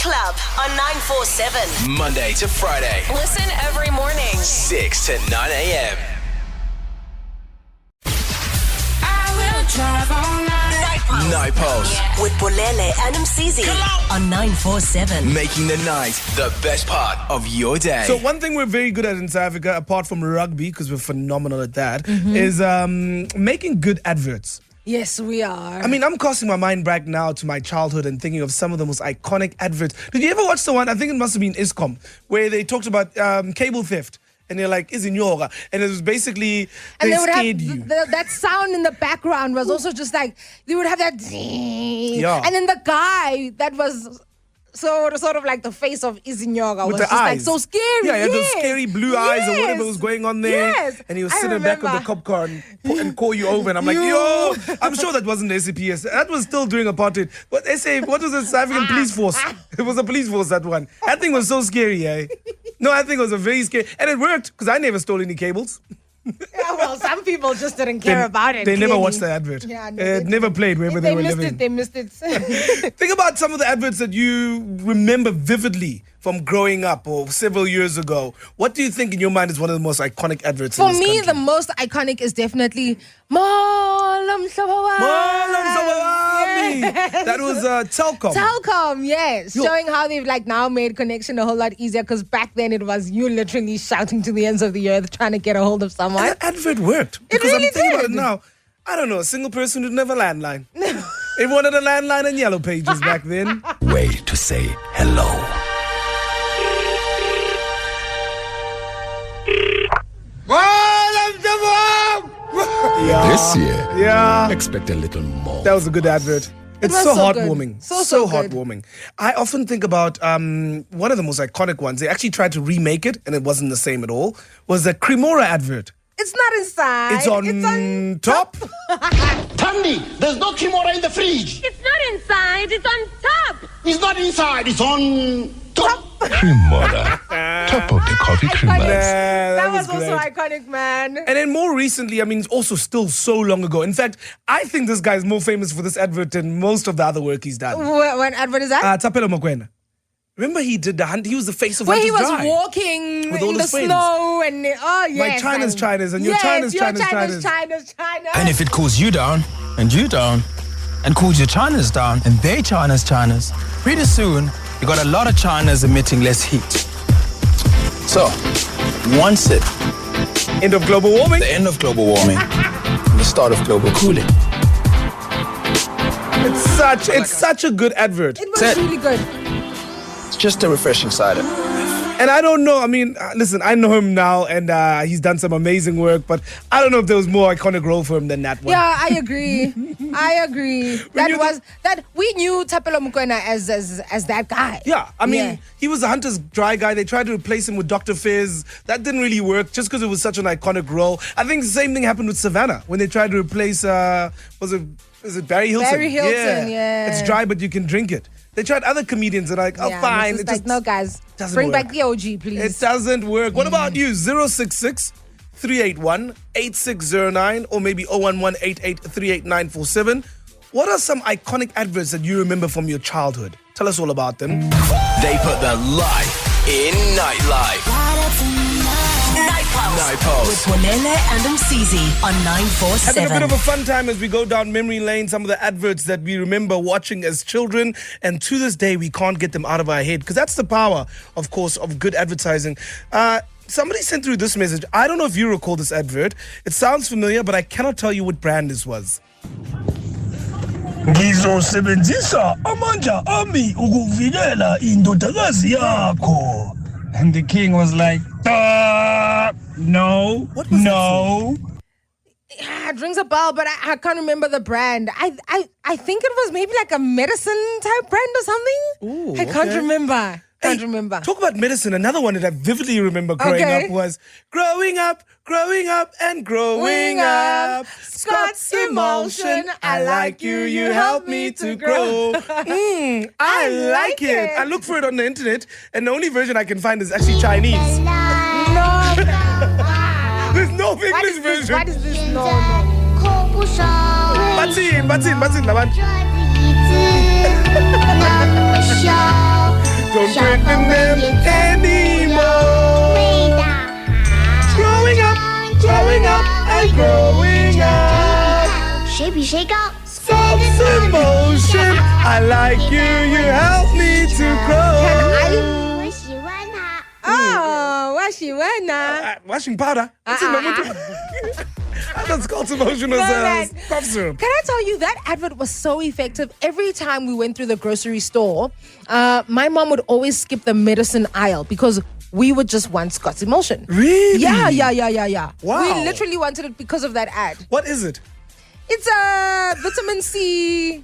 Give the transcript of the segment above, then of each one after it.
Club on 947. Monday to Friday, Listen every morning. 6 to 9 a.m. Night Pulse. With Bolele and Msizi on 947. Making the night the best part of your day. So one thing we're very good at in South Africa, apart from rugby, because we're phenomenal at that, is making good adverts. Yes, we are. I mean, I'm casting my mind back now to my childhood and thinking of some of the most iconic adverts. Did you ever watch the one, I think it must have been ISCOM, where they talked about cable theft? And they're like, Izinyoga. And it was basically, they scared you. That sound in the background was also just like, they would have that. Yeah. And then the guy that was sort of like the face of Izinyoga was the just eyes. like so scary. Yeah, he had those Yes. scary blue eyes or whatever Yes. was going on there. Yes. And he was I sitting back of the remember. cop car and call you over. And I'm like, yo, I'm sure that wasn't the SAPS. That was still doing apartheid. What was the South African police force? It was a police force, that one. That thing was so scary, eh? No, I think it was a very scary. And it worked because I never stole any cables. Yeah, well, some people just didn't care about it. They never clearly. watched the advert. Yeah, no, It never played wherever they were living. They missed it. Think about some of the adverts that you remember vividly from growing up or several years ago. What do you think in your mind is one of the most iconic adverts For in this me, country? the most iconic is definitely Malam Sabawami. Yes. That was Telkom. Telkom, yes. Showing how they've like now made connection a whole lot easier, because back then it was you literally shouting to the ends of the earth trying to get a hold of someone. And that advert worked. Because really I'm thinking about it did. now. I don't know, a single person who'd never landline. Everyone had a landline and yellow pages back then. Way to say hello. Yeah. This year, Yeah. expect a little more. That was a good advert. It's was so so good. heartwarming. So good. heartwarming. I often think about one of the most iconic ones. They actually tried to remake it and it wasn't the same at all. Was the Cremora advert. It's not inside. It's on top. Tandy, there's no Kimura in the fridge. It's not inside, it's on top. It's not inside, it's on top. Cremora. Top of the coffee creamers. That was great. also iconic, man. And then more recently, I mean, it's also still so long ago. In fact, I think this guy is more famous for this advert than most of the other work he's done. What advert is that? Tapelo Mokwena. Remember he did the hunt? He was the face of Where he Hunter's was Drive. walking With all in the his friends. snow and yes. China's China's and your yes, China's your China's. China's. And if it cools you down, and you down, and cools your China's down, and they China's, pretty soon, you got a lot of China's emitting less heat. So, one sip, End of global warming. the end of global warming, and the start of global cooling. It's such a good advert. It was That's it. really good. It's just a refreshing cider. And I don't know, I mean, listen, I know him now and he's done some amazing work, but I don't know if there was more iconic role for him than that one. Yeah, I agree. That we knew Tapelo Mokwena as that guy. Yeah, I mean, Yeah. he was the Hunter's Dry guy. They tried to replace him with Dr. Fizz. That didn't really work just because it was such an iconic role. I think the same thing happened with Savannah when they tried to replace, is it Barry Hilton? Barry Hilton, yeah. It's dry, but you can drink it. They tried other comedians and like, oh, Yeah, fine. it's It like, just no, guys, doesn't bring work. back the OG, please. It doesn't work. What about you? 066 381 8609 or maybe 011 8838947. What are some iconic adverts that you remember from your childhood? Tell us all about them. They put the life in nightlife. Night Pulse. With Bolele and Msizi on 947. Having a bit of a fun time as we go down memory lane. Some of the adverts that we remember watching as children, and to this day we can't get them out of our head because that's the power, of course, of good advertising. Somebody sent through this message. I don't know if you recall this advert. It sounds familiar, but I cannot tell you what brand this was. Ngizosebenzisa amandla ami ukuvikela indodakazi yakho. And the king was like, no, What was no. Yeah, it rings a bell, but I can't remember the brand. I think it was maybe like a medicine type brand or something. Ooh, I can't okay. remember. Can't Hey, remember. Talk about medicine. Another one that I vividly remember growing up was growing up, and growing up. Scott's Emulsion. I like you, you help me to grow. I like it. I look for it on the internet, and the only version I can find is actually Chinese. No. There's no English version. What is this? No. Batsin, laban. I like you, you help me to grow. Oh, Washing powder. What's in the That's called emotional cough syrup. Can I tell you, that advert was so effective. Every time we went through the grocery store, my mom would always skip the medicine aisle because we would just want Scott's Emulsion. Really? Yeah. Wow. We literally wanted it because of that ad. What is it? It's a vitamin C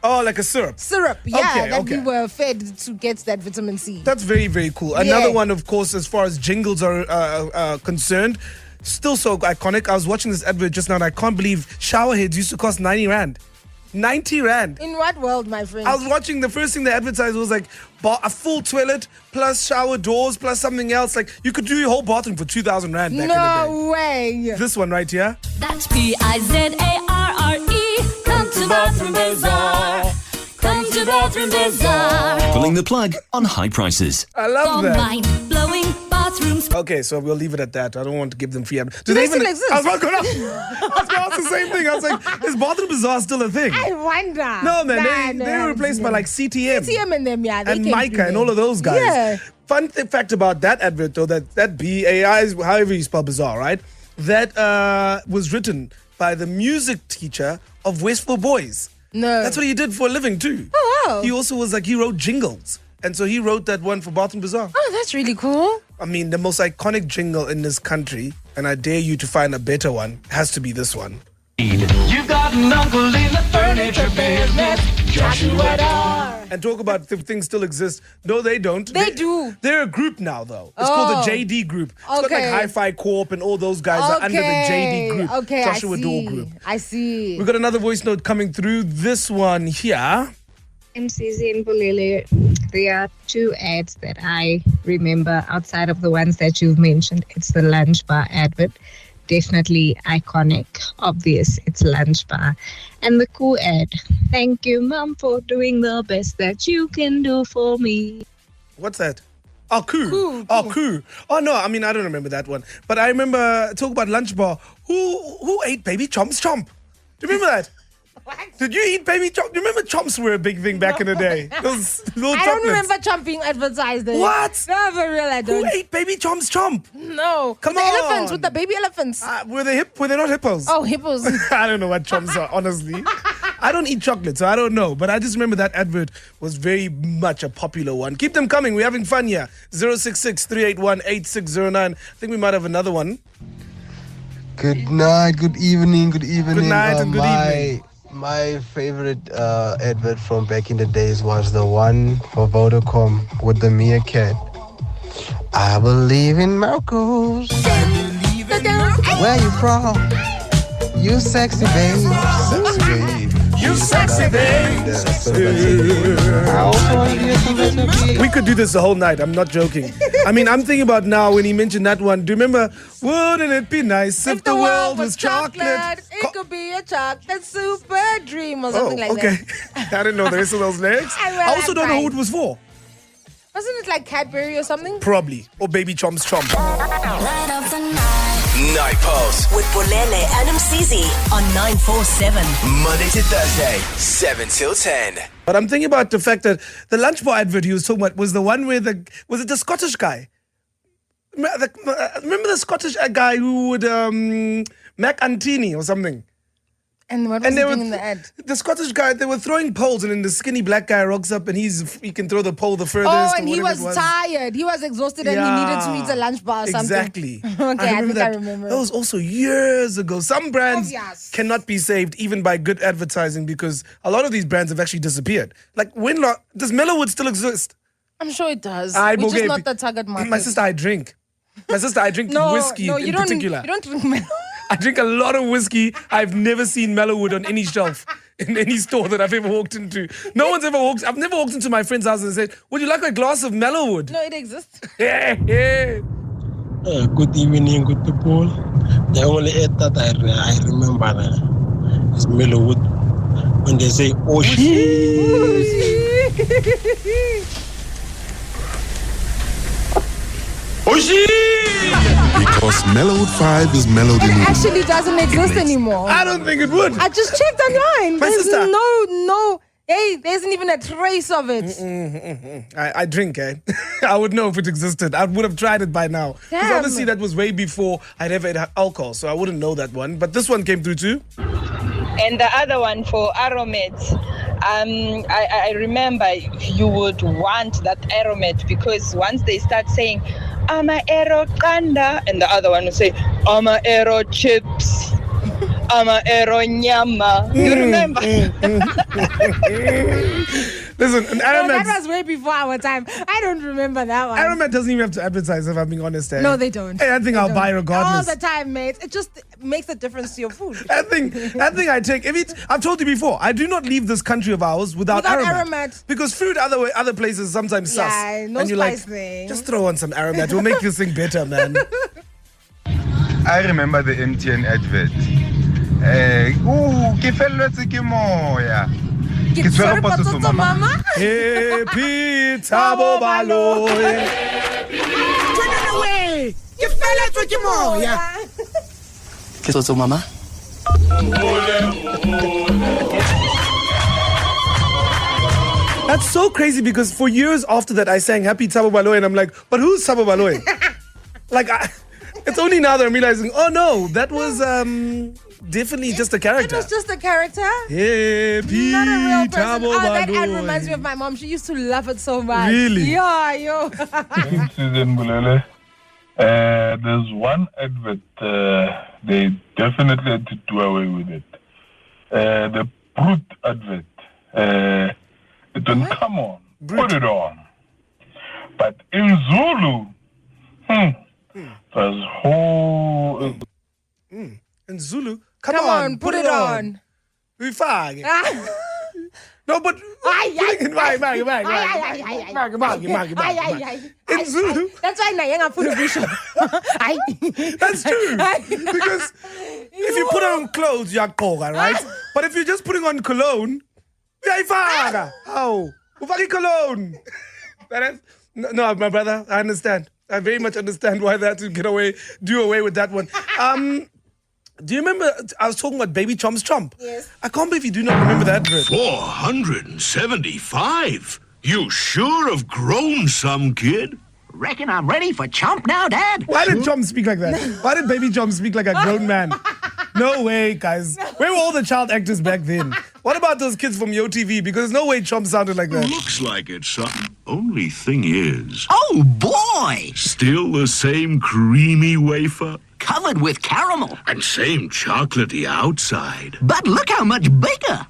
Oh, like a syrup. syrup. Yeah, we were fed to get that vitamin C. That's very, very cool. Another one, of course, as far as jingles are concerned, still so iconic. I was watching this advert just now and I can't believe shower heads used to cost 90 Rand. 90 Rand. In what world, my friend? I was watching, the first thing they advertised was like a full toilet plus shower doors plus something else. Like you could do your whole bathroom for 2,000 Rand back in the day. No way. This one right here. That's Pizarre. Come to Bathroom Bazaar. Come to Bathroom Bazaar. Pulling the plug on high prices. I love For that. mind-blowing bathrooms. Okay, so we'll leave it at that. I don't want to give them free ad. Do they still exist? I was going to ask the same thing. I was like, is Bathroom Bazaar still a thing? I wonder. No, man. They were replaced by like CTM. CTM and them, yeah. They And came Micah through and there. all of those guys. Yeah. Fun fact about that advert, though, that BAI is however you spell Bazaar, right? That was written by the music teacher of Westville Boys. No. That's what he did for a living, too. Oh, wow. He also was like, he wrote jingles. And so he wrote that one for Bathroom Bazaar. Oh, that's really cool. I mean, the most iconic jingle in this country, and I dare you to find a better one, has to be this one. You got an uncle in the furniture business, Joshua Dar. And talk about if things still exist. No, they don't. They do. They're a group now, though. It's called the JD Group. It's got like Okay. Hi-Fi Corp and all those guys are under the JD Group. Okay, Joshua I Door see. Group. I see. We've got another voice note coming through. This one here. MCZ and Bulele, there are two ads that I remember outside of the ones that you've mentioned. It's the lunch bar advert. Definitely iconic, obvious, it's lunch bar. And the cool ad, thank you, Mom, for doing the best that you can do for me. What's that? Oh, Koo. Koo. Oh, Koo. Oh, no, I mean, I don't remember that one. But I remember, talk about lunch bar. Who ate Baby Chomp's Chomp? Do you remember that? What? Did you eat Baby Chomp? Do you remember Chomps were a big thing back in the day? Those little I don't chocolates. remember Chomp being advertised. What? No, for real, I Who don't. ate Baby Chomp's Chomp? No. Come with on. the elephants, with the baby elephants. Were they not hippos? Oh, hippos. I don't know what chomps are, honestly. I don't eat chocolate, so I don't know. But I just remember that advert was very much a popular one. Keep them coming. We're having fun here. 066-381-8609. I think we might have another one. Good night, good evening. Good night and good evening. My favorite advert from back in the days was the one for Vodacom with the meerkat. I believe in miracles. Where you from? You sexy babe. Sexy babe. You sexy babe. We could do this the whole night. I'm not joking. I mean, I'm thinking about now when he mentioned that one. Do you remember? Wouldn't it be nice if the world was chocolate? It could be a chocolate super dream or something like okay. that. I didn't know the rest of those lyrics. I also don't know who it was for. Wasn't it like Cadbury or something? Probably. Or Baby Chomp's Chomp. Night Pulse, With Bolele and Msizi on 947. Monday to Thursday, 7 till 10. But I'm thinking about the fact that the lunch bar advert he was talking about was the one where was it the Scottish guy? Remember the Scottish guy who would Mac Antini or something? And what was he doing in the ad? The Scottish guy, they were throwing poles, and then the skinny black guy rocks up, and he can throw the pole the furthest. Oh, and or he whatever was it tired. He was exhausted and he needed to eat a lunch bar or something. Exactly. Okay, I think I remember. That was also years ago. Some brands yes. cannot be saved even by good advertising because a lot of these brands have actually disappeared. Like, does Mellowwood still exist? I'm sure it does. We're We're just not the target market. My sister, I drink whiskey in particular. You don't drink Mellow. I drink a lot of whiskey. I've never seen Mellowwood on any shelf in any store that I've ever walked into. I've never walked into my friend's house and said, would you like a glass of Mellowwood? No, it exists. Yeah. Good evening, good people. The only ad that I remember is Mellowwood. When they say, oh shit. Oh shit! Because Mellowwood 5 is mellowed in It actually doesn't exist anymore. I don't think it would. I just checked online. My There's sister. no Hey, there isn't even a trace of it. I drink, eh? I would know if it existed. I would have tried it by now. Because Damn. honestly, that was way before I'd ever had alcohol, so I wouldn't know that one. But this one came through too. And the other one for aromat, I remember you would want that aromat because once they start saying, "Ama aero kanda," and the other one would say, "Ama aero chips." Ama aero nyama. You remember? Listen, an aromat. That was way before our time. I don't remember that one. Aromat doesn't even have to advertise, if I'm being honest. Eh? No, they don't. Hey, I think I'll buy regardless. All the time, mate. It just makes a difference to your food. That thing I take. I've told you before, I do not leave this country of ours without aromat. Because food other places sometimes sus. Yeah, no and you're spice like, thing. just throw on some aromat. We'll make this thing better, man. I remember the MTN advert. Ke felletswe ke moya. Ke tshwere potso mama. Happy Thabo Baloyi. Turn it away. Ke felletswe ke moya. Ke potso mama. That's so crazy because for years after that I sang Happy Thabo Baloyi and I'm like, but who's Thabo Baloyi? It's only now that I'm realizing, oh no, that was definitely just a character. It was just a character. Happy Not a real person. Thabo That ad Baloyi. reminds me of my mom. She used to love it so much. Really? Yeah, yo. Susan Bulele. There's one advert, they definitely had to do away with it. The Brute advert. It went, come on, put it on. But in Zulu, there's whole... In Zulu, come on, put it on. We fag. No, but in Zulu, that's why Nayanga put a vision. That's true. Because if you put on clothes, you're koga, right? But if you're just putting on cologne, how? Ufaki cologne. No, my brother, I understand. I very much understand why they had to do away with that one. Do you remember, I was talking about Baby Chomp's Chomp? Yes. I can't believe you do not remember that advert. 475? You sure have grown some, kid. Reckon I'm ready for Chomp now, Dad? Why did Chomp speak like that? Why did Baby Chomp speak like a grown man? No way, guys. Where were all the child actors back then? What about those kids from YoTV? Because no way Chomp sounded like that. Looks like it's something. Only thing is... Oh, boy! Still the same creamy wafer. Covered with caramel. And same chocolatey outside. But look how much bigger.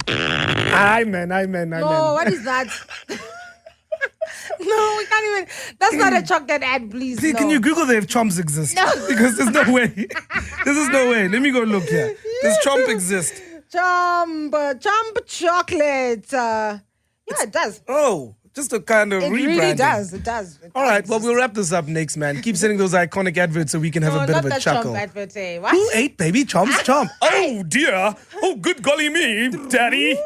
Aye, man. No, what is that? No, we can't even. That's not a chocolate ad, please. See, no. can you Google if Chomps exist? No. Because there's no way. This is no way. Let me go look here. Does Chomp exist? Chomp chocolate. Yeah, it does. Oh, just a kind of rebranding. It really does. It does. All right, well, we'll wrap this up next, man. Keep sending those iconic adverts so we can have a bit of a chuckle. Chomp advert, eh? What? Who ate Baby Chomp's Chomp? Oh, dear. Oh, good golly me, Daddy.